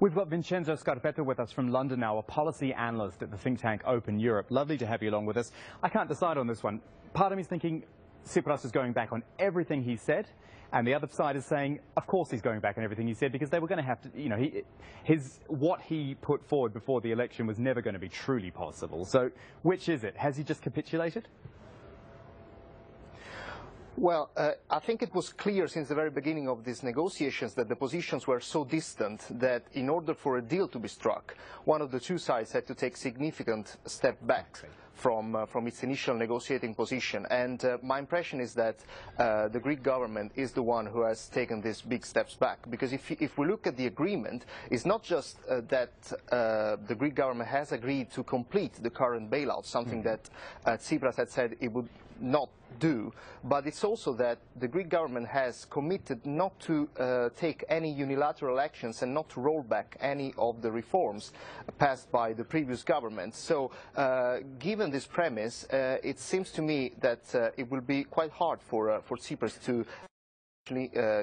We've got Vincenzo Scarpetta with us from London now, a policy analyst at the think tank Open Europe. Lovely to have you along with us. I can't decide on this one. Part of me is thinking Tsipras is going back on everything he said, and the other side is saying, of course he's going back on everything he said, because they were going to have to, you know, what he put forward before the election was never going to be truly possible. So which is it? Has he just capitulated? Well, I think it was clear since the very beginning of these negotiations that the positions were so distant that in order for a deal to be struck, one of the two sides had to take significant step back from its initial negotiating position. And my impression is that the Greek government is the one who has taken these big steps back. Because if we look at the agreement, it's not just that the Greek government has agreed to complete the current bailout, something that Tsipras had said it would not do, but it's also that the Greek government has committed not to take any unilateral actions and not to roll back any of the reforms passed by the previous government. So given this premise, it seems to me that it will be quite hard for Tsipras to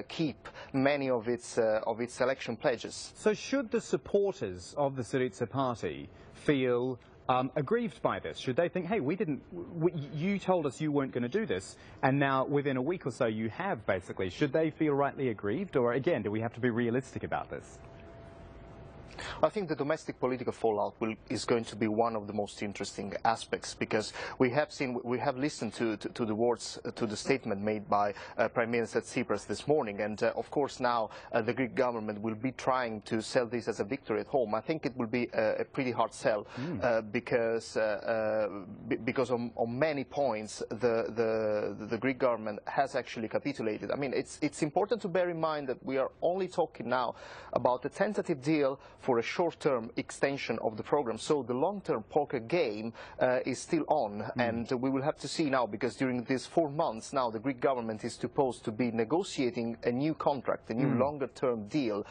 keep many of its election pledges. So should the supporters of the Syriza party feel aggrieved by this? Should they think, hey, you told us you weren't going to do this, and now within a week or so you have, basically? Should they feel rightly aggrieved, or again, do we have to be realistic about this? I think the domestic political fallout is going to be one of the most interesting aspects, because we have listened to the words, to the statement made by Prime Minister Tsipras this morning, and of course now the Greek government will be trying to sell this as a victory at home. I think it will be a pretty hard sell because on many points the Greek government has actually capitulated. I mean, it's important to bear in mind that we are only talking now about a tentative deal for a short-term extension of the program. So the long-term poker game is still on, and we will have to see now, because during these 4 months now the Greek government is supposed to be negotiating a new contract, a new longer-term deal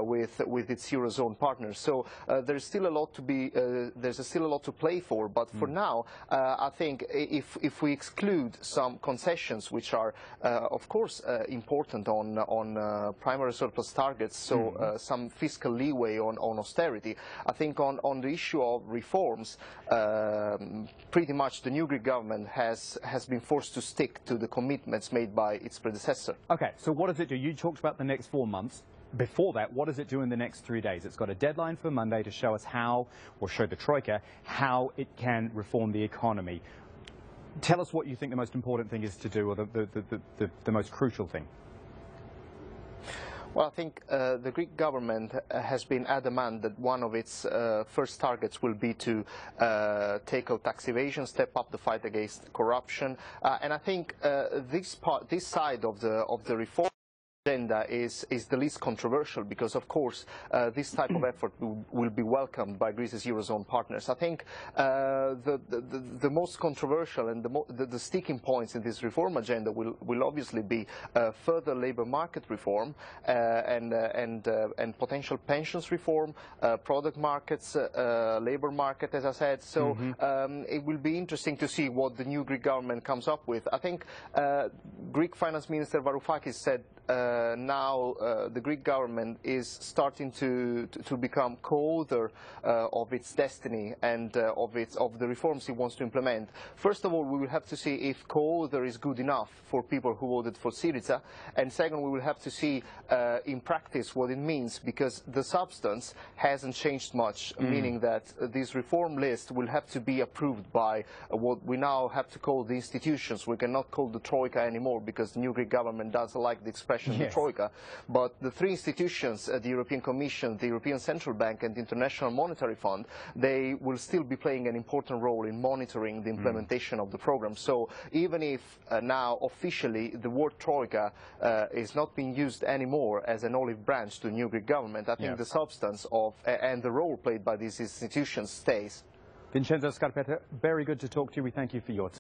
with its Eurozone partners. So there's still a lot to play for, but for now I think if we exclude some concessions which are of course important on primary surplus targets, so some fiscal leeway on austerity, I think on the issue of reforms, pretty much the new Greek government has been forced to stick to the commitments made by its predecessor. Okay, so what does it do? You talked about the next 4 months. Before that, what does it do in the next 3 days? It's got a deadline for Monday to show us how, or show the Troika, how it can reform the economy. Tell us what you think the most important thing is to do, or the most crucial thing. Well, I think the Greek government has been adamant that one of its first targets will be to take out tax evasion, step up the fight against corruption, and I think this side of the reform agenda is the least controversial, because of course this type of effort will be welcomed by Greece's Eurozone partners. I think the most controversial and the sticking points in this reform agenda will obviously be further labour market reform and potential pensions reform, product markets, labour market, as I said. So it will be interesting to see what the new Greek government comes up with. I think Greek Finance Minister Varoufakis said now the Greek government is starting to become co-author of its destiny and of the reforms it wants to implement. First of all, we will have to see if co-author is good enough for people who voted for Syriza, and second, we will have to see in practice what it means, because the substance hasn't changed much, meaning that this reform list will have to be approved by what we now have to call the institutions. We cannot call the Troika anymore, because the new Greek government doesn't like the expression the Troika, but the three institutions, the European Commission, the European Central Bank and the International Monetary Fund, they will still be playing an important role in monitoring the implementation of the program. So even if now officially the word Troika is not being used anymore as an olive branch to the new Greek government, I think the substance of and the role played by these institutions stays. Vincenzo Scarpetta, very good to talk to you. We thank you for your time.